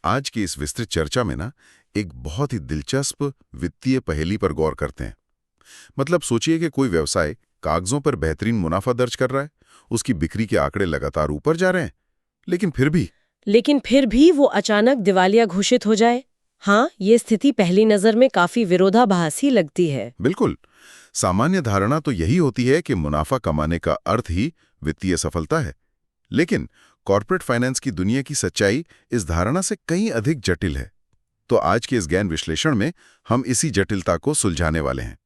आज की इस विस्तृत चर्चा में ना एक बहुत ही दिलचस्प वित्तीय पहेली पर गौर करते हैं। मतलब सोचिए कि कोई व्यवसाय कागजों पर बेहतरीन मुनाफा दर्ज कर रहा है, उसकी बिक्री के आंकड़े लगातार ऊपर जा रहे हैं, लेकिन फिर भी वो अचानक दिवालिया घोषित हो जाए। हाँ, ये स्थिति पहली नजर में काफी विरोधाभासी लगती है। बिल्कुल। सामान्य धारणा तो यही होती है कि मुनाफा कमाने का अर्थ ही वित्तीय सफलता है, लेकिन कॉर्पोरेट फाइनेंस की दुनिया की सच्चाई इस धारणा से कहीं अधिक जटिल है। तो आज के इस गहन विश्लेषण में हम इसी जटिलता को सुलझाने वाले हैं।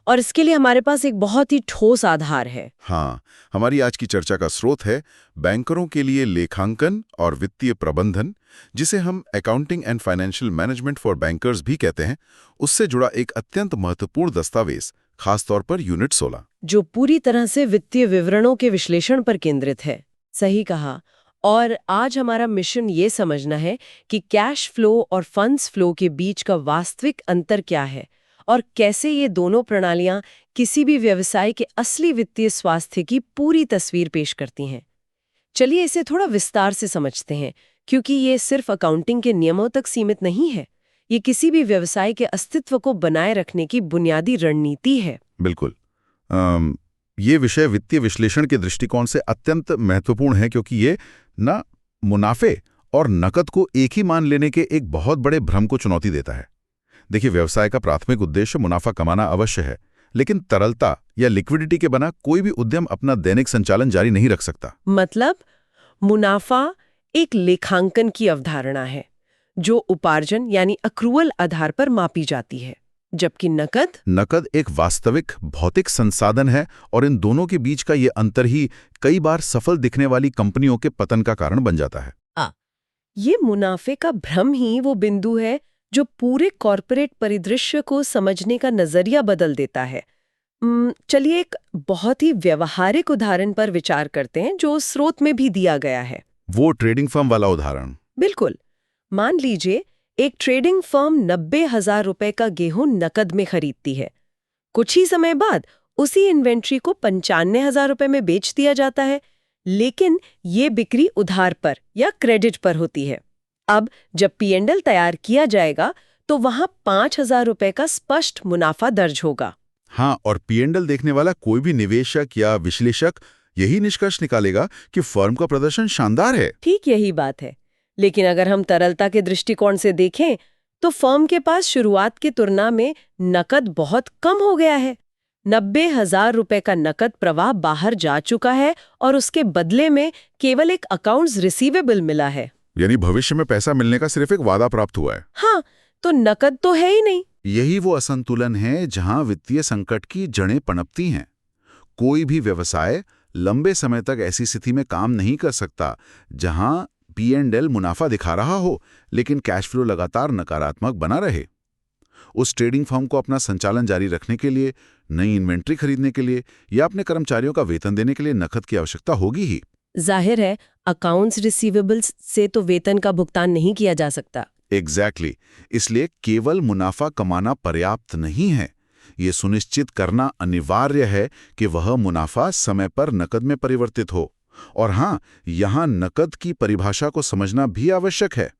और इसके लिए हमारे पास एक बहुत ही ठोस आधार है। हाँ, हमारी आज की चर्चा का स्रोत है बैंकरों के लिए लेखांकन और वित्तीय प्रबंधन, जिसे हम accounting and financial management for bankers भी कहते हैं, उससे जुड़ा एक अत्यंत महत्वपूर्ण दस्तावेज, खासतौर पर यूनिट 16, जो पूरी तरह से वित्तीय विवरणों के विश्लेषण पर केंद्रित है। सही कहा। और आज हमारा मिशन ये समझना है कि कैश फ्लो और फंड्स फ्लो के बीच का वास्तविक अंतर क्या है और कैसे ये दोनों प्रणालियां किसी भी व्यवसाय के असली वित्तीय स्वास्थ्य की पूरी तस्वीर पेश करती हैं। चलिए इसे थोड़ा विस्तार से समझते हैं, क्योंकि ये सिर्फ अकाउंटिंग के नियमों तक सीमित नहीं है। ये किसी भी व्यवसाय के अस्तित्व को बनाए रखने की बुनियादी रणनीति है। बिल्कुल। ये विषय वित्तीय विश्लेषण के दृष्टिकोण से अत्यंत महत्वपूर्ण है, क्योंकि ये ना मुनाफे और नकद को एक ही मान लेने के एक बहुत बड़े भ्रम को चुनौती देता है। देखिए, व्यवसाय का प्राथमिक उद्देश्य मुनाफा कमाना अवश्य है, लेकिन तरलता या लिक्विडिटी के बिना कोई भी उद्यम अपना दैनिक संचालन जारी नहीं रख सकता। मतलब मुनाफा एक लेखांकन की अवधारणा है जो उपार्जन यानी अक्रूवल आधार पर मापी जाती है, जबकि नकद एक वास्तविक भौतिक संसाधन है, और इन दोनों के बीच का ये अंतर ही कई बार सफल दिखने वाली कंपनियों के पतन का कारण बन जाता है। ये मुनाफे का भ्रम ही वो बिंदु है जो पूरे कॉर्पोरेट परिदृश्य को समझने का नजरिया बदल देता है। चलिए एक बहुत ही व्यवहारिक उदाहरण पर विचार करते हैं जो स्रोत में भी दिया गया है। वो ट्रेडिंग फर्म वाला उदाहरण। बिल्कुल। मान लीजिए एक ट्रेडिंग फर्म 90,000 रुपए का गेहूं नकद में खरीदती है। कुछ ही समय बाद उसी इन्वेंट्री को 95,000 रुपए में बेच दिया जाता है, लेकिन ये बिक्री उधार पर या क्रेडिट पर होती है। अब जब P&L तैयार किया जाएगा तो वहां 5,000 रुपए का स्पष्ट मुनाफा दर्ज होगा। हाँ, और P&L देखने वाला कोई भी निवेशक या विश्लेषक यही निष्कर्ष निकालेगा कि फर्म का प्रदर्शन शानदार है। ठीक यही बात है। लेकिन अगर हम तरलता के दृष्टिकोण से देखें तो फर्म के पास शुरुआत की तुलना में नकद बहुत कम हो गया है। 90,000 रुपए का नकद प्रवाह बाहर जा चुका है और उसके बदले में केवल एक अकाउंट्स रिसीवेबल मिला है। यानी भविष्य में पैसा मिलने का सिर्फ एक वादा प्राप्त हुआ है। हाँ, तो नकद तो है ही नहीं। यही वो असंतुलन है जहां वित्तीय संकट की जड़ें पनपती हैं। कोई भी व्यवसाय लंबे समय तक ऐसी स्थिति में काम नहीं कर सकता जहां P&L मुनाफा दिखा रहा हो, लेकिन कैश फ्लो लगातार नकारात्मक बना रहे। उस ट्रेडिंग फर्म को अपना संचालन जारी रखने के लिए, नई इन्वेंट्री खरीदने के लिए या अपने कर्मचारियों का वेतन देने के लिए नकद की आवश्यकता होगी ही। जाहिर है, अकाउंट्स रिसीवेबल्स से तो वेतन का भुगतान नहीं किया जा सकता। एग्जैक्टली। इसलिए केवल मुनाफा कमाना पर्याप्त नहीं है। ये सुनिश्चित करना अनिवार्य है कि वह मुनाफा समय पर नकद में परिवर्तित हो। और हाँ, यहाँ नकद की परिभाषा को समझना भी आवश्यक है।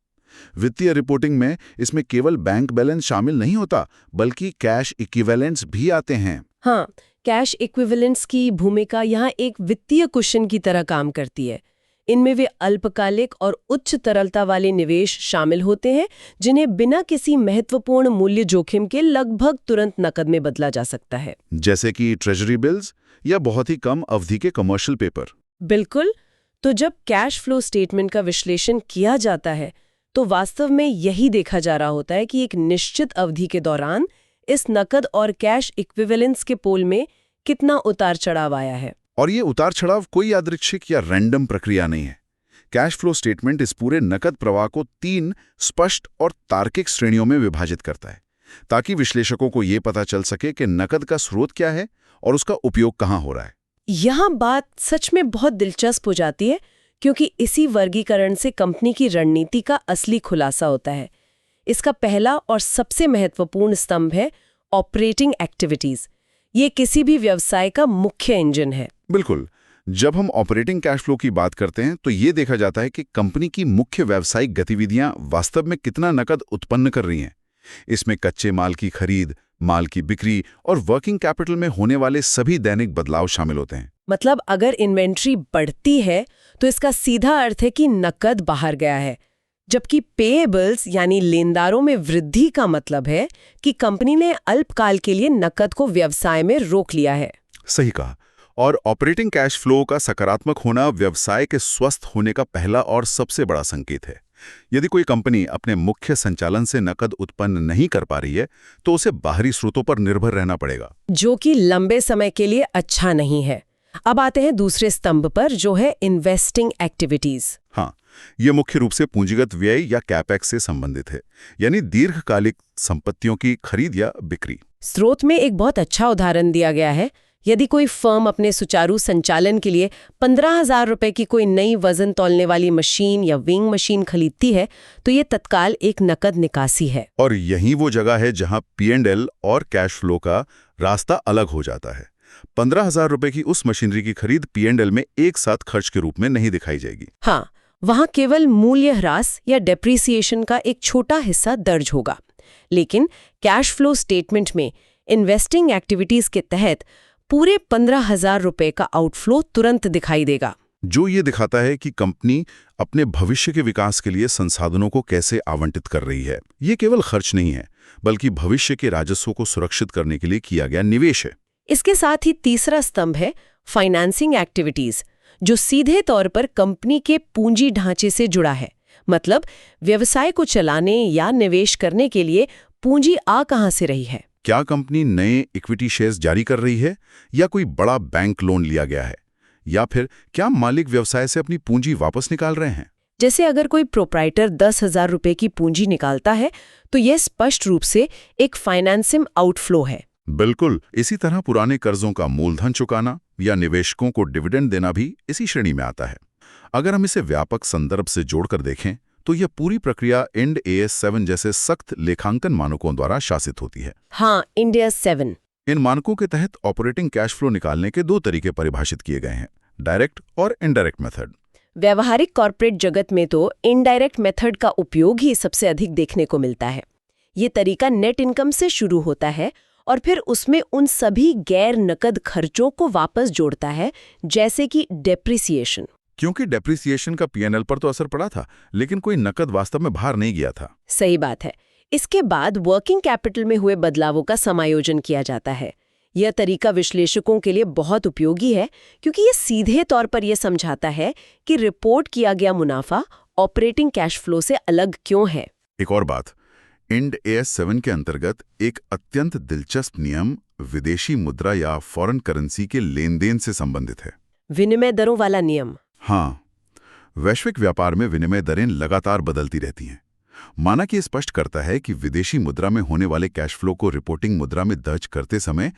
वित्तीय रिपोर्टिंग में इसमें केवल बैंक बैलेंस शामिल नहीं होता, बल्कि कैश इक्विवेलेंट्स भी आते हैं। हाँ, कैश इक्विवेलेंट्स की भूमिका यहाँ एक वित्तीय कुशन की तरह काम करती है। इनमें वे अल्पकालिक और उच्च तरलता वाले निवेश शामिल होते हैं, जिन्हें बिना किसी महत्वपूर्ण मूल्य जोखिम के लगभग तुरंत नकद में बदला जा सकता है, जैसे कि ट्रेजरी बिल्स या बहुत ही कम अवधि के कमर्शियल पेपर। बिल्कुल। तो जब कैश फ्लो स्टेटमेंट का विश्लेषण किया जाता है तो वास्तव में यही देखा जा रहा होता है कि एक निश्चित अवधि के दौरान इस नकद और कैश इक्विवेलेंस के पोल में कितना उतार चढ़ाव आया है। और ये उतार चढ़ाव कोई यादृच्छिक या रैंडम प्रक्रिया नहीं है। कैश फ्लो स्टेटमेंट इस पूरे नकद प्रवाह को 3 स्पष्ट और तार्किक श्रेणियों में विभाजित करता है, ताकि विश्लेषकों को ये पता चल सके कि नकद का स्रोत क्या है और उसका उपयोग कहाँ हो रहा है। यहाँ बात सच में बहुत दिलचस्प हो जाती है, क्योंकि इसी वर्गीकरण से कंपनी की रणनीति का असली खुलासा होता है। इसका पहला और सबसे महत्वपूर्ण स्तंभ है ऑपरेटिंग एक्टिविटीज। ये किसी भी व्यवसाय का मुख्य इंजन है। बिल्कुल। जब हम ऑपरेटिंग कैश फ्लो की बात करते हैं तो ये देखा जाता है कि कंपनी की मुख्य व्यावसायिक गतिविधियां वास्तव में कितना नकद उत्पन्न कर रही हैं। इसमें कच्चे माल की खरीद, माल की बिक्री और वर्किंग कैपिटल में होने वाले सभी दैनिक बदलाव शामिल होते हैं। मतलब अगर इन्वेंट्री बढ़ती है तो इसका सीधा अर्थ है कि नकद बाहर गया है, जबकि पेएबल्स यानी लेनदारों में वृद्धि का मतलब है कि कंपनी ने अल्पकाल के लिए नकद को व्यवसाय में रोक लिया है। सही कहा। और ऑपरेटिंग कैश फ्लो का सकारात्मक होना व्यवसाय के स्वस्थ होने का पहला और सबसे बड़ा संकेत है। यदि कोई कंपनी अपने मुख्य संचालन से नकद उत्पन्न नहीं कर पा रही है तो उसे बाहरी स्रोतों पर निर्भर रहना पड़ेगा, जो कि लंबे समय के लिए अच्छा नहीं है। अब आते हैं दूसरे स्तंभ पर, जो है इन्वेस्टिंग एक्टिविटीज। हाँ, ये मुख्य रूप से पूंजीगत व्यय या कैपेक्स से संबंधित है, यानी दीर्घकालिक संपत्तियों की खरीद या बिक्री। स्रोत में एक बहुत अच्छा उदाहरण दिया गया है। यदि कोई फर्म अपने सुचारू संचालन के लिए 15,000 रुपए की कोई नई वजन तौलने वाली मशीन या विंग मशीन खरीदती है तो ये तत्काल एक नकद निकासी है। और यही वो जगह है जहां P&L और कैश फ्लो का रास्ता अलग हो जाता है। 15,000 रुपए की उस मशीनरी की खरीद P&L में एक साथ खर्च के रूप में नहीं दिखाई जाएगी। हाँ, वहाँ केवल मूल्य ह्रास या डेप्रिसिएशन का एक छोटा हिस्सा दर्ज होगा। लेकिन कैश फ्लो स्टेटमेंट में इन्वेस्टिंग एक्टिविटीज के तहत पूरे 15,000 रुपए का आउटफ्लो तुरंत दिखाई देगा, जो ये दिखाता है कि कंपनी अपने भविष्य के विकास के लिए संसाधनों को कैसे आवंटित कर रही है। ये केवल खर्च नहीं है, बल्कि भविष्य के राजस्व को सुरक्षित करने के लिए किया गया निवेश है। इसके साथ ही तीसरा स्तंभ है फाइनेंसिंग एक्टिविटीज, जो सीधे तौर पर कंपनी के पूंजी ढांचे से जुड़ा है। मतलब व्यवसाय को चलाने या निवेश करने के लिए पूंजी आ कहां से रही है। क्या कंपनी नए इक्विटी शेयर्स जारी कर रही है, या कोई बड़ा बैंक लोन लिया गया है, या फिर क्या मालिक व्यवसाय से अपनी पूंजी वापस निकाल रहे हैं। जैसे अगर कोई प्रोप्राइटर 10,000 रुपए की पूंजी निकालता है तो यह स्पष्ट रूप से एक फाइनेंसिंग आउटफ्लो है। बिल्कुल। इसी तरह पुराने कर्जों का मूलधन चुकाना या निवेशकों को डिविडेंड देना भी इसी श्रेणी में आता है। अगर हम इसे व्यापक संदर्भ से जोड़कर देखें तो यह पूरी प्रक्रिया इंड AS 7 जैसे सख्त लेखांकन मानकों द्वारा शासित होती है। हाँ, इंड AS 7। इन मानकों के तहत ऑपरेटिंग कैश फ्लो निकालने के 2 तरीके परिभाषित किए गए हैं, डायरेक्ट और इनडायरेक्ट मेथड। व्यावहारिक कॉर्पोरेट जगत में तो इनडायरेक्ट मेथड का उपयोग ही सबसे अधिक देखने को मिलता है। ये तरीका नेट इनकम से शुरू होता है और फिर उसमें उन सभी गैर नकद खर्चों को वापस जोड़ता है, जैसे कि डेप्रिसिएशन। क्योंकि डेप्रिसिएशन का P&L पर तो असर पड़ा था, लेकिन कोई नकद वास्तव में बाहर नहीं गया था। सही बात है। इसके बाद वर्किंग कैपिटल में हुए बदलावों का समायोजन किया जाता है। यह तरीका विश्लेषकों के लिए बहुत उपयोगी है, क्योंकि ये सीधे तौर पर यह समझाता है कि रिपोर्ट किया गया मुनाफा ऑपरेटिंग कैश फ्लो से अलग क्यों है। एक और बात, इंड AS 7 के अंतर्गत एक अत्यंत दिलचस्प नियम विदेशी मुद्रा या फॉरेन करेंसी के लेन देन से संबंधित है। विनिमय दरों वाला नियम। हाँ, वैश्विक व्यापार में विनिमय दरें लगातार बदलती रहती हैं। माना कि ये स्पष्ट करता है कि विदेशी मुद्रा में होने वाले कैश फ्लो को रिपोर्टिंग मुद्रा में दर्ज करते समय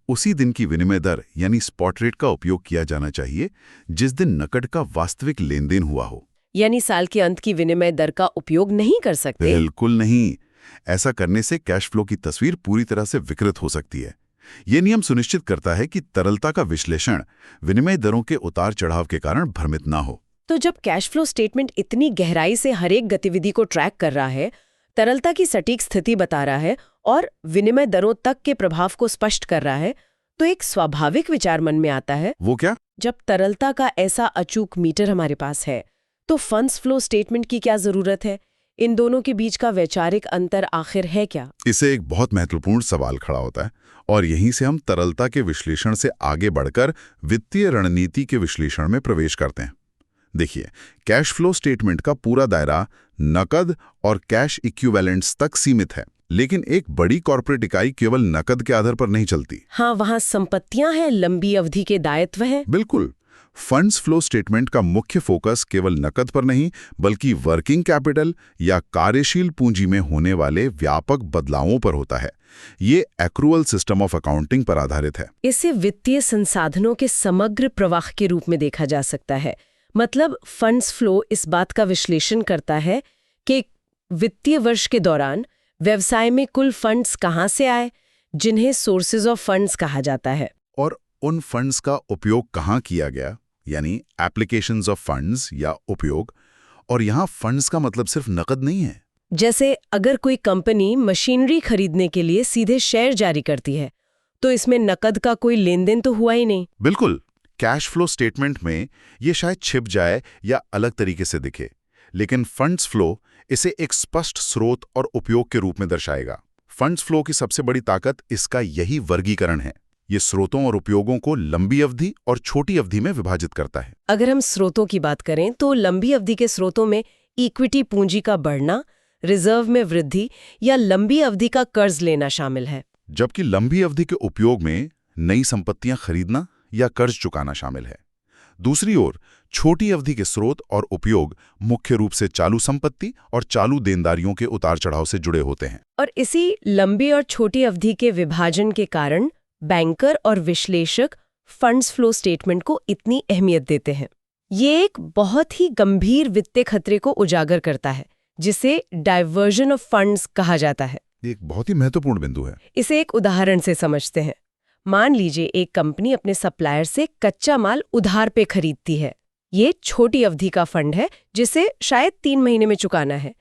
उसी दिन की विनिमय दर यानी स्पॉट रेट का उपयोग किया जाना चाहिए जिस दिन नकद का वास्तविक लेन देन हुआ हो। यानी साल के अंत की विनिमय दर का उपयोग नहीं कर सकते। बिल्कुल नहीं। ऐसा करने से कैश फ्लो की तस्वीर पूरी तरह से विकृत हो सकती है। ये नियम सुनिश्चित करता है कि तरलता का विश्लेषण विनिमय दरों के उतार चढ़ाव के कारण भ्रमित ना हो। तो जब कैश फ्लो स्टेटमेंट इतनी गहराई से हर एक गतिविधि को ट्रैक कर रहा है, तरलता की सटीक स्थिति बता रहा है और विनिमय दरों तक के प्रभाव को स्पष्ट कर रहा है, तो एक स्वाभाविक विचार मन में आता है। वो क्या? जब तरलता का ऐसा अचूक मीटर हमारे पास है तो फंड्स फ्लो स्टेटमेंट की क्या जरूरत है? इन दोनों के बीच का वैचारिक अंतर आखिर है क्या? इसे एक बहुत महत्वपूर्ण सवाल खड़ा होता है और यहीं से हम तरलता के विश्लेषण से आगे बढ़कर वित्तीय रणनीति के विश्लेषण में प्रवेश करते हैं। देखिए, कैश फ्लो स्टेटमेंट का पूरा दायरा नकद और कैश इक्विवेलेंट्स तक सीमित है, लेकिन एक बड़ी कॉर्पोरेट इकाई केवल नकद के आधार पर नहीं चलती। हाँ, वहाँ संपत्तियां हैं, लंबी अवधि के दायित्व हैं। बिल्कुल। फंड्स फ्लो स्टेटमेंट का मुख्य फोकस केवल नकद पर नहीं, बल्कि वर्किंग कैपिटल या कार्यशील पूंजी में होने वाले व्यापक बदलावों पर होता है। ये एक्रूअल सिस्टम ऑफ अकाउंटिंग पर आधारित है। इसे वित्तीय संसाधनों के समग्र प्रवाह के रूप में देखा जा सकता है। मतलब फंड्स फ्लो इस बात का विश्लेषण करता है कि वित्तीय वर्ष के दौरान व्यवसाय में कुल फंड्स कहां से आए, जिन्हें सोर्सेज ऑफ फंड्स कहा जाता है, और उन फंड्स का उपयोग कहां किया गया, यानी एप्लीकेशंस ऑफ फंड्स या उपयोग। और यहाँ फंड्स का मतलब सिर्फ नकद नहीं है। जैसे अगर कोई कंपनी मशीनरी खरीदने के लिए सीधे शेयर जारी करती है तो इसमें नकद का कोई लेन देन तो हुआ ही नहीं। बिल्कुल, कैश फ्लो स्टेटमेंट में ये शायद छिप जाए या अलग तरीके से दिखे, लेकिन फंड्स फ्लो इसे एक स्पष्ट स्रोत और उपयोग के रूप में दर्शाएगा। फंड्स फ्लो की सबसे बड़ी ताकत इसका यही वर्गीकरण है। ये स्रोतों और उपयोगों को लंबी अवधि और छोटी अवधि में विभाजित करता है। अगर हम स्रोतों की बात करें तो लंबी अवधि के स्रोतों में इक्विटी पूंजी का बढ़ना, रिजर्व में वृद्धि या लंबी अवधि का कर्ज लेना शामिल है, जबकि लंबी अवधि के उपयोग में नई संपत्तियां खरीदना या कर्ज चुकाना शामिल है। दूसरी ओर छोटी अवधि के स्रोत और उपयोग मुख्य रूप से चालू संपत्ति और चालू देनदारियों के उतार चढ़ाव से जुड़े होते हैं। और इसी लंबी और छोटी अवधि के विभाजन के कारण बैंकर और विश्लेषक फंड्स फ्लो स्टेटमेंट को इतनी अहमियत देते हैं। ये एक बहुत ही गंभीर वित्तीय खतरे को उजागर करता है जिसे डाइवर्जन ऑफ फंड्स कहा जाता है। एक बहुत ही महत्वपूर्ण बिंदु है। इसे एक उदाहरण से समझते हैं। मान लीजिए एक कंपनी अपने सप्लायर से कच्चा माल उधार पे खरीदती है। ये छोटी अवधि का फंड है जिसे शायद 3 महीने में चुकाना है,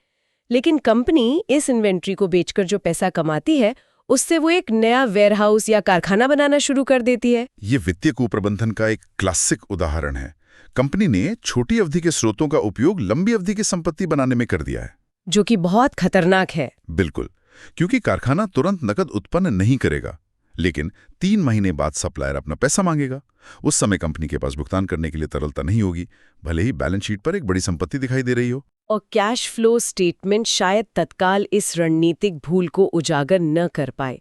लेकिन कंपनी इस इन्वेंट्री को बेचकर जो पैसा कमाती है उससे वो एक नया वेयरहाउस या कारखाना बनाना शुरू कर देती है। ये वित्तीय कुप्रबंधन का एक क्लासिक उदाहरण है। कंपनी ने छोटी अवधि के स्रोतों का उपयोग लंबी अवधि की संपत्ति बनाने में कर दिया है, जो कि बहुत खतरनाक है। बिल्कुल, क्योंकि कारखाना तुरंत नकद उत्पन्न नहीं करेगा, लेकिन 3 महीने बाद सप्लायर अपना पैसा मांगेगा। उस समय कंपनी के पास भुगतान करने के लिए तरलता नहीं होगी, भले ही बैलेंस शीट पर एक बड़ी संपत्ति दिखाई दे रही हो। और कैश फ्लो स्टेटमेंट शायद तत्काल इस रणनीतिक भूल को उजागर न कर पाए,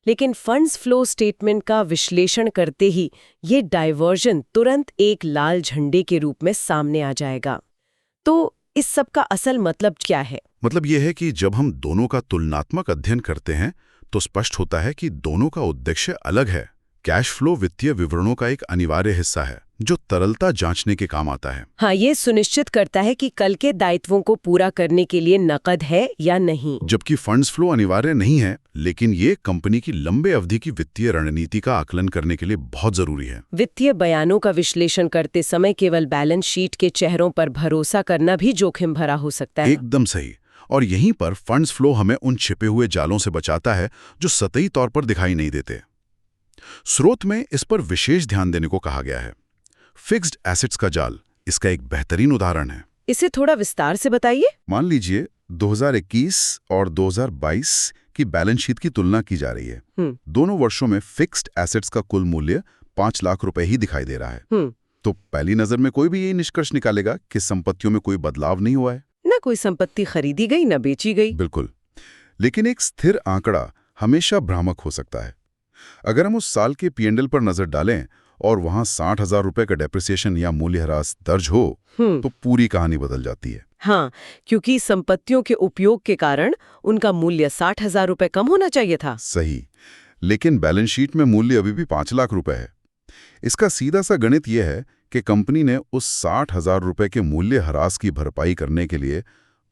लेकिन फंड्स फ्लो स्टेटमेंट का विश्लेषण करते ही ये डाइवर्जन तुरंत एक लाल झंडे के रूप में सामने आ जाएगा। तो इस सब का असल मतलब क्या है? मतलब ये है कि जब हम दोनों का तुलनात्मक अध्ययन करते हैं तो स्पष्ट होता है कि दोनों का उद्देश्य अलग है। कैश फ्लो वित्तीय विवरणों का एक अनिवार्य हिस्सा है जो तरलता जांचने के काम आता है। हाँ, ये सुनिश्चित करता है कि कल के दायित्वों को पूरा करने के लिए नकद है या नहीं। जबकि फंड्स फ्लो अनिवार्य नहीं है, लेकिन ये कंपनी की लंबे अवधि की वित्तीय रणनीति का आकलन करने के लिए बहुत जरूरी है। वित्तीय बयानों का विश्लेषण करते समय केवल बैलेंस शीट के चेहरों पर भरोसा करना भी जोखिम भरा हो सकता है। एकदम सही। और यहीं पर फंड्स फ्लो हमें उन छिपे हुए जालों से बचाता है जो सतही तौर पर दिखाई नहीं देते। स्रोत में इस पर विशेष ध्यान देने को कहा गया है। फिक्स्ड एसेट्स का जाल इसका एक बेहतरीन उदाहरण है। इसे थोड़ा विस्तार से बताइए। मान लीजिए 2021 और 2022 की बैलेंस शीट की तुलना की जा रही है। दोनों वर्षों में फिक्स्ड एसेट्स का कुल मूल्य 5 लाख रुपए ही दिखाई दे रहा है। तो पहली नजर में कोई भी यही निष्कर्ष निकालेगा कि संपत्तियों में कोई बदलाव नहीं हुआ है, न कोई संपत्ति खरीदी गई न बेची गई। बिल्कुल। लेकिन एक स्थिर आंकड़ा हमेशा भ्रामक हो सकता है। अगर हम उस साल के P&L पर नजर डालें और वहां 60,000 रुपए का डेप्रिसिएशन या मूल्यह्रास दर्ज हो तो पूरी कहानी बदल जाती है। हाँ, क्योंकि संपत्तियों के उपयोग के कारण उनका मूल्य 60,000 रुपए कम होना चाहिए था। सही, लेकिन बैलेंस शीट में मूल्य अभी भी 5 लाख रुपए है। इसका सीधा सा गणित यह है कि कंपनी ने उस 60,000 रुपए के मूल्यह्रास की भरपाई करने के लिए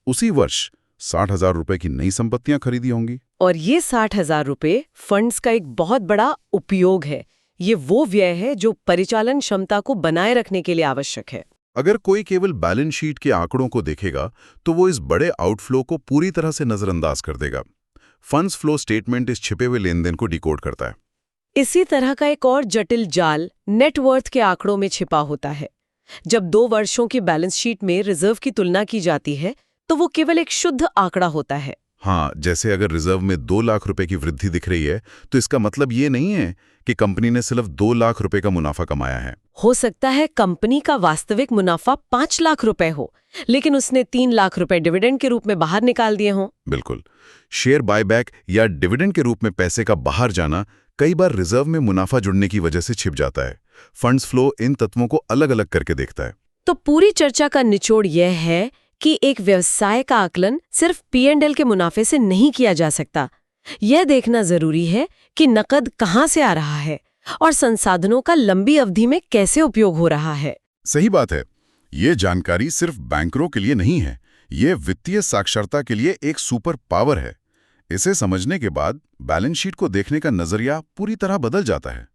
उसी वर्ष 60,000 रुपए की नई संपत्तियां खरीदी होंगी। और ये 60,000 रुपए फंड्स का एक बहुत बड़ा उपयोग है। ये वो व्यय है जो परिचालन क्षमता को बनाए रखने के लिए आवश्यक है। अगर कोई केवल बैलेंस शीट के आंकड़ों को देखेगा तो वो इस बड़े आउटफ्लो को पूरी तरह से नजरअंदाज कर देगा। फंड्स फ्लो स्टेटमेंट इस छिपे हुए लेन देन को डिकोड करता है। इसी तरह का एक और जटिल जाल नेटवर्थ के आंकड़ों में छिपा होता है। जब 2 वर्षों की बैलेंस शीट में रिजर्व की तुलना की जाती है तो वो केवल एक शुद्ध आंकड़ा होता है। हाँ, जैसे अगर रिजर्व में 2 लाख रुपए की वृद्धि दिख रही है तो इसका मतलब ये नहीं है कि कंपनी ने सिर्फ 2 लाख रुपए का मुनाफा कमाया है। हो सकता है कंपनी का वास्तविक मुनाफा 5 लाख रुपए हो, लेकिन उसने 3 लाख रुपए डिविडेंड के रूप में बाहर निकाल दिए हों। बिल्कुल। शेयर बायबैक या डिविडेंड के रूप में पैसे का बाहर जाना कई बार रिजर्व में मुनाफा जुड़ने की वजह से छिप जाता है। फंड्स फ्लो इन तत्वों को अलग अलग करके देखता है। तो पूरी चर्चा का निचोड़ यह है कि एक व्यवसाय का आकलन सिर्फ P&L के मुनाफे से नहीं किया जा सकता। यह देखना जरूरी है कि नकद कहाँ से आ रहा है और संसाधनों का लंबी अवधि में कैसे उपयोग हो रहा है। सही बात है। ये जानकारी सिर्फ बैंकरों के लिए नहीं है, ये वित्तीय साक्षरता के लिए एक सुपर पावर है। इसे समझने के बाद बैलेंस शीट को देखने का नजरिया पूरी तरह बदल जाता है।